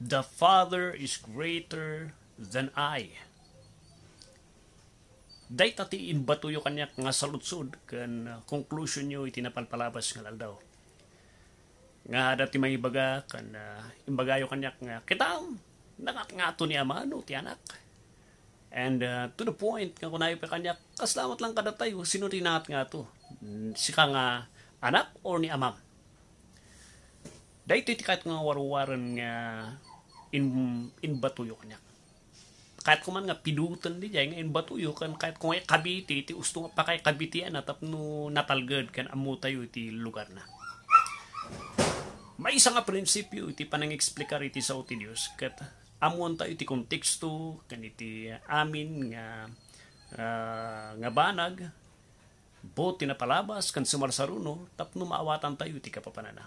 The Father is greater than I. Day tati inbatuyo kanyak nga saludsod kan conclusion nyo itinapalpalabas nga lang daw. Nga dati may ibaga kan imbagayo kanyak nga kitam nakatngato ni ama no ti anak. And to the point nga kunayo pa kanyak kaslamat lang kada tayo sino rinat nga to. Si ka nga anak or ni amam. Day iti kahit nga warwaran nga inbatuyo kanyak. Kahit kuman nga pidutan di jay nga inbatuyo kan kahit kung ay kabiti iti usto nga pa kay kabitian na tapno natalgad kan amu tayo iti lugar na. May isa nga prinsipyo iti panang-explikar iti sa uti Diyos kat amuan tayo iti konteksto kan iti amin nga banag both tinapalabas kan sumarsaruno tapno maawatan tayo iti kapapanana.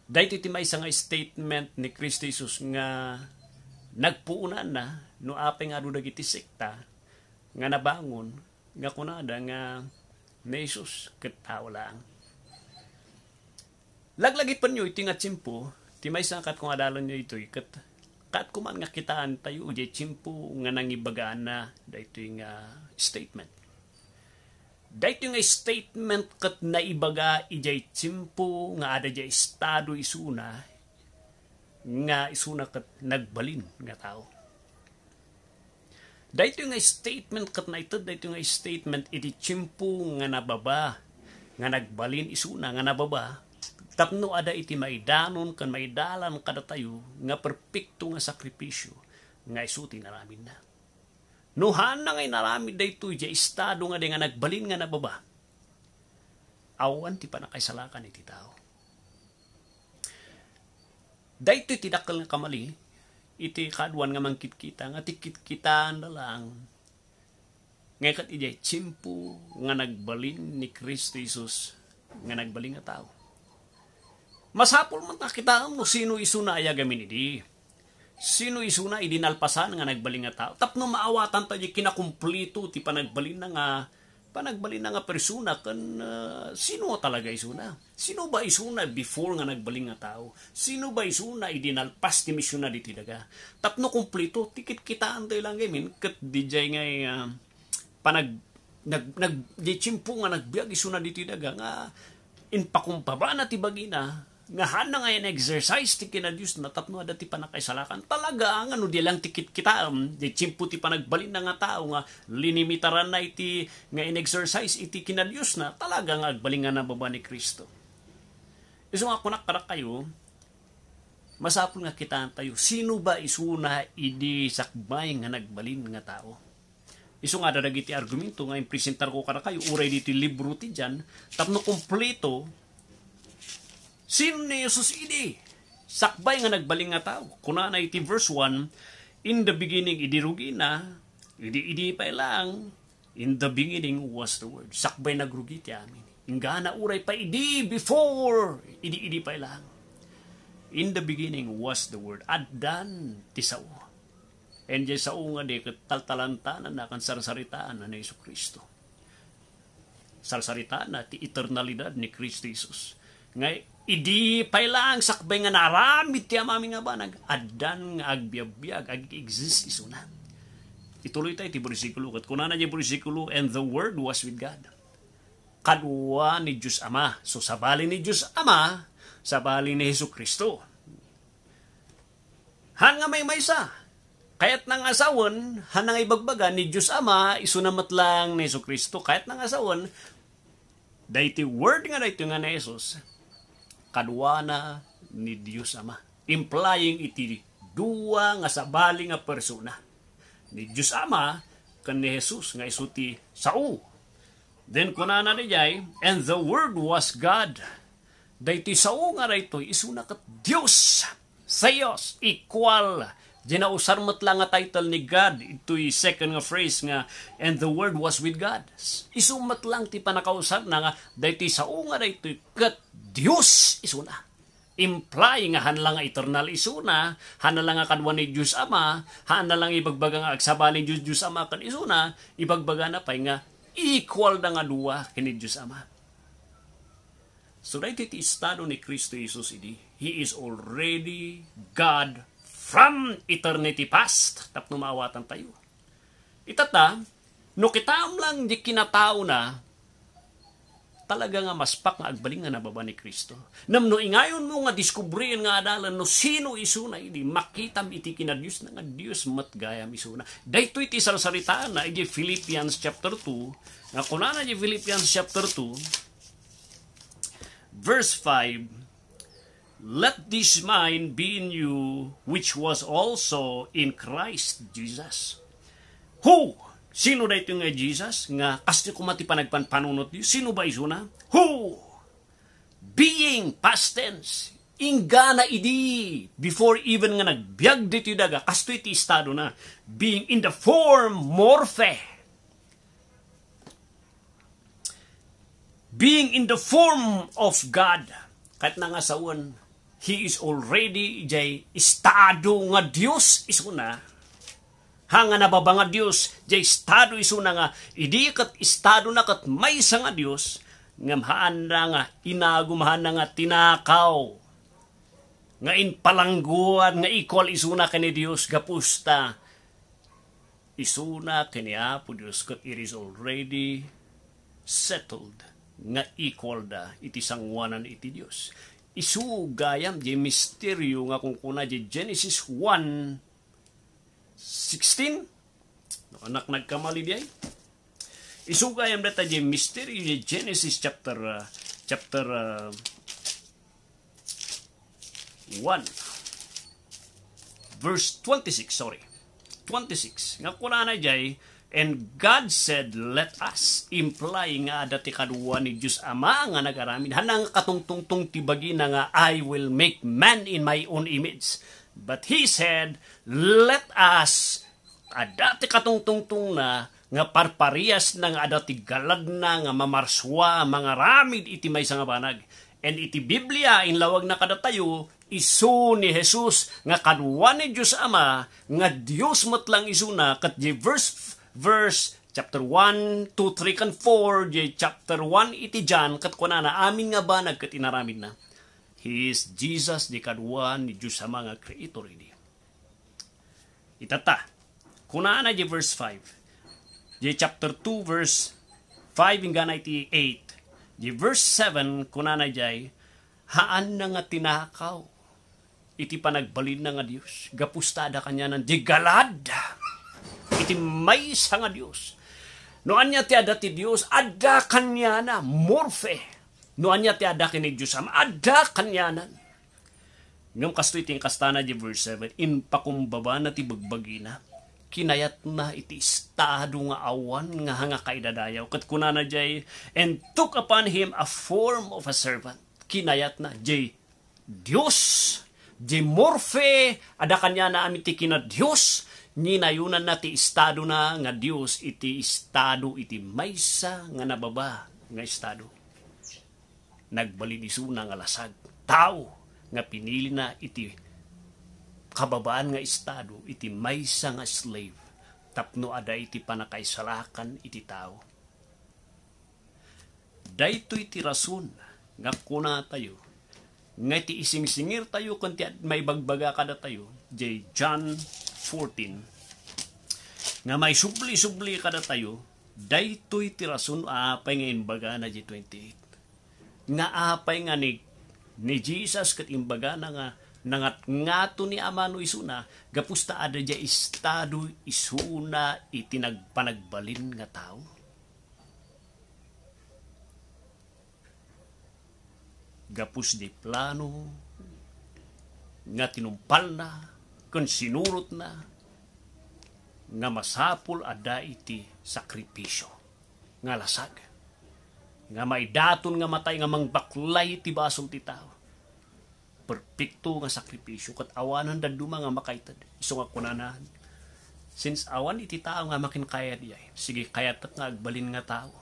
Dahil iti may isa nga statement ni Kristo Jesus nga nagpuunan na no apay nga dudag iti sekta nga nabangon nga kunada nga ni Jesus ket tao lang. Laglagit pa nyo iti nga tsimpo ti may isa kat kung adalan nyo ito kat kuman nga kitaan tayo iti tsimpo nga nangibagaan na dahito nga statement. Dahito nga statement kat naibaga ijay tsimpo nga ada jay estado isuna nga isuna kat nagbalin nga tao. Dahito nga statement kat na ito, dahito nga statement iti tsimpo nga nababa nga nagbalin isuna nga nababa tapno ada iti maidanon kan maidalan kada tayo nga perpekto nga sakripisyo nga isuti naramin na. Nuhan na ngay naramid dayto iti estado nga di nga nagbalin nga nababa. Awan ti panakaisalakan iti tao. Dayto iti dakkel nga kamali iti kaduan nga mangkitkita nga tikitkitaan na lang ngayon iti tsimpo nga nagbalin ni Kristo Jesus nga nagbalin nga tao. Masapol man nakita no sino isuna ayagamin idi. Sino isuna idinalpasan nga nagbalin nga tao. Tapno maawatan tayo kinakumplito ti panagbalin na nga persona kan sino talaga isuna? Sino ba isuna before nga nagbalin nga tao? Sino ba isuna idinalpas ti misyon na diti daga? Tapno kumplito tikit kitaan tayo lang gamin ket dijay nga di tsimpo nga nagbiag isuna diti daga nga inpakumpaba na ti bagina nga hana nga yan exercise ti kinadiyos na tapno ada ti panakaisalakan talaga nga no di lang tikit kita di tsimpo ti panagbalin na nga tao nga linimitaran na iti nga in-exercise iti kinadiyos na talaga nga agbalin nga nababa ni Kristo. Iso nga kunak kada kayo masapul nga kitaan tayo sino ba isuna idi sakbay nga nagbalin nga tao. Iso nga dadagiti argumento nga impresentar ko kada kayo uray dito libro ti dyan tapno kompleto sino ni Jesus idi? Sakbay nga nagbaling nga tao. Kuna na iti verse 1, in the beginning idirugi na, idi pa lang, in the beginning was the word. Sakbay nagrugi ti amin. Ingana uray pa idi before, idi pa lang. In the beginning was the word. Addan ti sao. And di sao nga di taltalantanan na kan sarsaritaan na ni Yesu Kristo. Sarsaritaan na ti eternalidad ni Kristo Jesus. Ngay idi pay lang sakbay nga naramit ti amami nga banag addan nga agbiabbiag ag-exist isuna. Ituloy tayo ti bersikulo ket kunana di bersikulo and the word was with God. Kadua ni Dios Ama. So sabali ni Dios Ama, sabali ni Jesucristo. Han nga may maysa. Kayat nang asawon, han nga ibagbaga ni Dios Ama isunamat lang ni Jesucristo. Kayat nang asawon, dayti word nga dayto nga ni Jesus kadwana ni Dios Ama. Implying iti dua nga sabali nga persona. Ni Dios Ama kan ni Jesus nga isuti sao. Then kunana di jay, and the word was God. Dayti sao nga rayto isuna ket Dios. Sayos equal. Dinausar mo't lang nga title ni God. Ito'y second nga phrase nga and the word was with God. Isumat lang ti panakausar na nga dayti sao nga rayto ket Dios isuna. Implying nga hanlang nga eternal isuna, hanlang nga kadwa ni Diyos Ama, hanlang ibagbaga nga agsaba ni Diyos Ama kan isuna, ibagbaga na pay nga equal na nga duwa kini Diyos Ama. So dahil iti estado ni Kristo Jesus idi, He is already God from eternity past. Tapno maawatan tayo. Itata, no kitaam lang di kinatao na, talaga nga maspak nga agbaling nga nababa ni Kristo. Namno ingayon mo nga diskubriyan nga adalan no sino isuna idi, makitam iti kinadiyos na nga Diyos matgayam isuna. Dahito iti sarsaritaan na iti Philippians chapter 2, nga kunana iti Philippians chapter 2, verse 5, let this mind be in you, which was also in Christ Jesus. Who? Sino da ito nga Jesus? Nga kasi kumati panagpanpanunot niyo. Sino ba isuna? Who? Being past tense. Ingana idi. Before even nga nagbiag dito daga. Kasto iti estado na. Being in the form morphe. Being in the form of God. Kahit na nga sawan, He is already jay estado nga Diyos isuna. Hanga nababa nga Diyos, jay estado isuna nga, idi kat estado na kat may sa nga Diyos, ngamhaan na nga, inagumahan na nga tinakaw. Nga inpalangguan, nga equal isuna ka ni Diyos, gapusta. Isuna ka niya po Diyos, kat it is already settled. Nga equal da, iti sangwanan iti Diyos. Isugayam, jay misteryo nga kung kuna, jay Genesis 1:16, anak nagkamali di ay. Isugayam data jay misteryo jay Genesis chapter 1 verse 26, 26. Nga kuna na jay, and God said, let us, implying nga dati kadwa ni Diyos Ama nga nag-aramid. Hanang katungtungtong tibagi na nga, I will make man in my own image. But He said, let us, adati katungtungtong na, nga parparias na nga adati galad na, nga mamarswa, mga ramid iti may nga banag. And iti Biblia, inlawag na kadatayo, isu ni Jesus, nga kadwa ni Diyos Ama, nga Diyos matlang isuna, kat di verse chapter 1, 2, 3, and 4, di chapter 1 iti John, kat kunana, amin nga ba nagkat inaramid na? He is Jesus, di kadwa ni Diyos sa mga creator ini. Itata, kunana di verse 5, di chapter 2, verse 5, hingga iti 8, di verse 7, kunana di, haan na nga tinakaw, iti panagbalin na nga Diyos, gapustada kanya ng di galad, iti may sa nga Diyos. Noan niya ti ada ti Diyos, ada kanya na, morphe. Noan niya ti ada kini Diyos, ada kanya na. Ngam kasto iti kastana di verse 7, in pakumbaba na ti bagbagi na, kinayat na iti estado nga awan, nga hanga kaidadayaw. Kat kunana jay, and took upon him a form of a servant. Kinayat na, jay, Diyos, jay morphe, ada kanya na amiti kina Diyos, ninayunan na ti estado na nga Diyos iti estado iti maysa nga nababa nga estado. Nagbaliniso na nga lasag. Tao nga pinili na iti kababaan nga estado iti maysa nga slave. Tapno ada iti panakaisalakan iti tao. Dayto iti rason nga kuna tayo. Nga iti ising-singir tayo kanti may bagbaga kada tayo. Jay John 14 nga may subli-subli kada tayo, daytoy tirason apay nga imbaga na G28 nga apay nga ni Jesus kat imbaga na nga nangat ngato ni Ama no isuna gapusta ada ja estado isuna itinagpanagbalin nga tao. Gapus di plano nga tinumpal na kung sinurot na nga masapul ada iti sakripisyo nga lasag nga maidaton nga matay nga mangbaklay ti basol ti tao perpekto nga sakripisyo kat awanan daduma nga makaitad iso nga kunanahan since awan iti tao nga makin kaya diay sige kayatat nga agbalin nga tao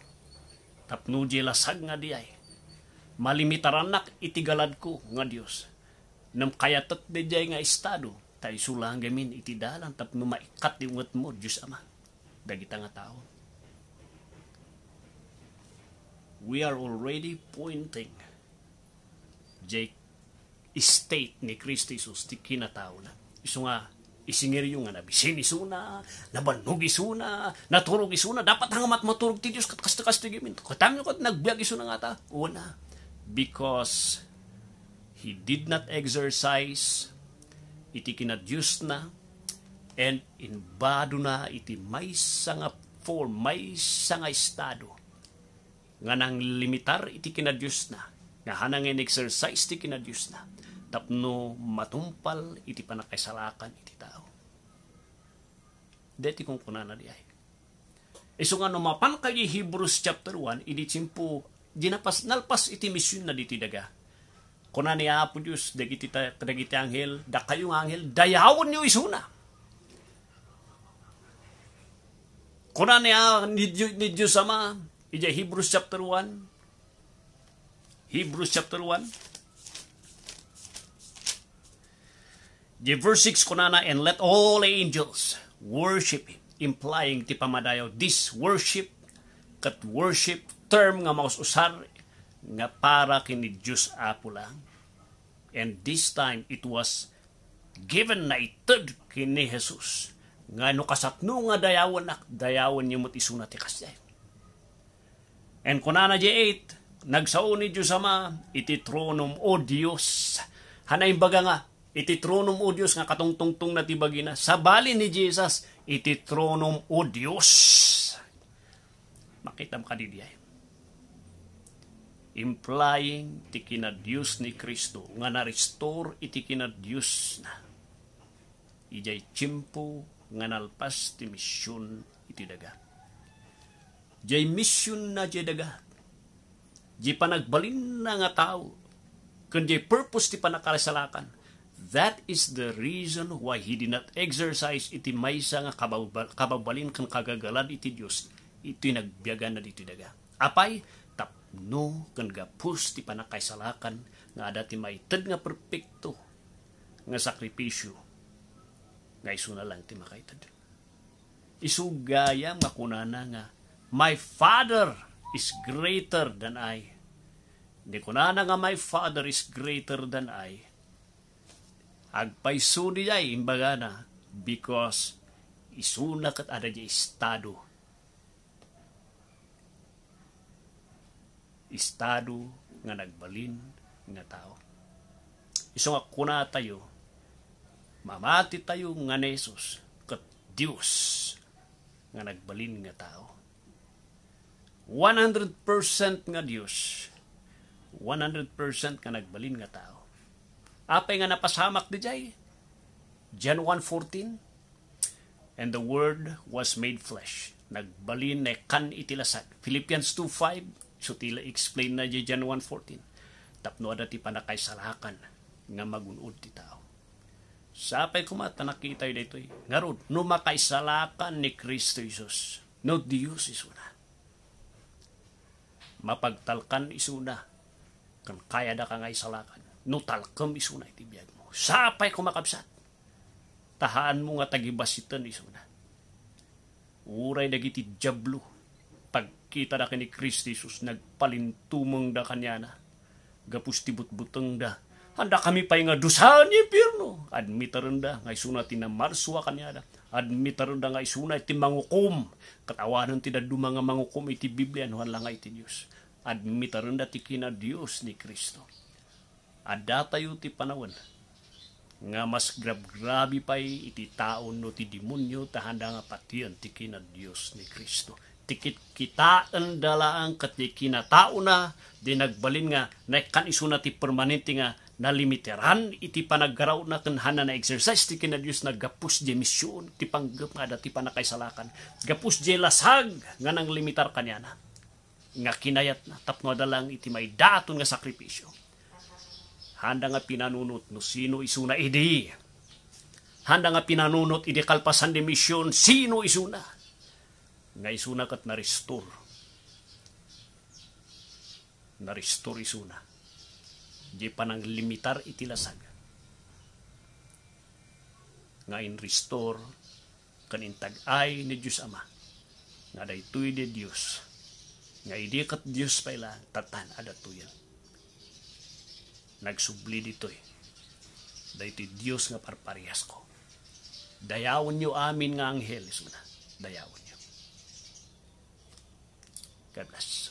tapno di lasag nga diay malimitaran iti galad ko nga Dios nam kayatat diay nga estado tayo sulang gamin iti dalan tapno maikat diungat mo Diyos Ama dagita nga tao. We are already pointing Jake state ni Kristo Jesus ti kinatao na. Iso nga isingir yung nga nabisin isuna, nabanog isuna, naturog isuna, dapat hangamat maturog ti Diyos kat kasta gimin. Katami kat nagbiag isuna nga ta. Una, because he did not exercise iti kinadyos na and inbado na iti maysa nga form, maysa nga estado nga nang limitar iti kinadyos na nga hanang in-exercise iti kinadyos na tapno matumpal iti panakaisalakan iti tao. Deti kung kunana di ay. Iso nga numapan kay Hebrews chapter 1, idi tsimpo, nalpas iti misyon na diti daga. Kuna ni Apo Diyos, dagiti anghel, da kayong anghel, dayawon niyo isuna. Kuna ni Diyos Ama, ija Hebrews chapter 1, Hebrews chapter 1, the verse 6 kunana, and let all angels worship him, implying ti pamadayo this worship kat worship term nga maususar nga para kini Diyos Apo lang. And this time it was given na ited kini Jesus nga no kasapno nga dayawon niyo mo't isuna ti kasday. And kunana di 8 nagsao ni Diyos Ama iti tronum o Diyos, hanay baga nga iti tronum o Diyos nga katungtungtong na tibagina. Sa bali ni Jesus, iti tronum o Diyos. Makita mo kadidiyay. Implying ti kinadiyos ni Kristo nga na-restore iti kinadiyos na. Ijay tsimpo nga nalpas ti misyon iti daga. Jay misyon na jay daga. Jay panagbalin na nga tao. Kundi purpose ti panakalasalakan. That is the reason why he did not exercise iti maysa nga kababalin kan kagagalad iti Dios. Iti nagbiagan na diti daga. Apay tapno kan gapus ti panakaisalakan nga ada ti maited nga perpekto nga sakripisyo. Nga isu na lang ti makaited. Isugaya makunana nga my Father is greater than I. Hindi kunana nga my Father is greater than I. Agpaiso niya imbaga na because isuna kat ada niya estado nga nagbalin nga tao. Iso nga kuna tayo mamati tayo nga ni Jesus kat Diyos nga nagbalin nga tao. 100% nga Diyos, 100% nga nagbalin nga tao. Apay nga napasamak di jay. John 1:14, and the word was made flesh. Nagbalin na kan itilasag. Philippians 2:5, so tila explain na jay John 1:14. Tapno ada ti panakaisalakan nga magunod ti tao. Sapay kumata nakita yu dito ngarod, no makaisalakan ni Kristo Jesus, no Diyos isuna. Mapagtalkan isuna, kan kaya da ka nga isalakan. No talkem isuna iti biyag mo. Sapay kumakabsat. Tahaan mo nga tagibasitan isuna. Uray dagiti jablo. Pagkita da kani Kristo Jesus, nagpalintumong da kanya na. Gapus tibut-buteng da. Handa kami pa'y nga dusahan niya pirno. Admitaran da, nga isuna tinamarswa kanya da. Admitaran da nga isuna iti mangukom. Katawanan ti da mga mangukom iti Biblia, nuhan lang nga iti Diyos. Admitaran da ti kina Diyos ni Kristo. Ada tayo ti panawan nga mas grabe pa'y iti taon no ti demonyo tahanda nga patiyan ti kina Diyos ni Kristo. Tikit kitaan dalaang kati kinatao na di nagbalin nga naikan iso na ti permanente nga nalimiteran iti panaggaraw na kanhana na exercise ti kina Diyos na gapus di misyon ti panggap nga dati panakaisalakan. Gapus di lasag nga nang limitar kanya na. Nga kinayat na tapno dalang iti may daton nga sakripisyo. Handa nga pinanunot no sino isuna idi. Handa nga pinanunot idi kalpasan di misyon sino isuna. Nga isuna kat na-restore. Na-restore isuna. Di pa nang limitar iti lasag. Nga in-restore kanintag-ay ni Diyos Ama. Nga daytoy di Diyos. Nga idi kat Diyos paila tatan adatuyan. nagsubli dito'y. Dahito Diyos nga parparehas ko. Dayawon nyo amin nga anghel. Dayawon nyo. God bless.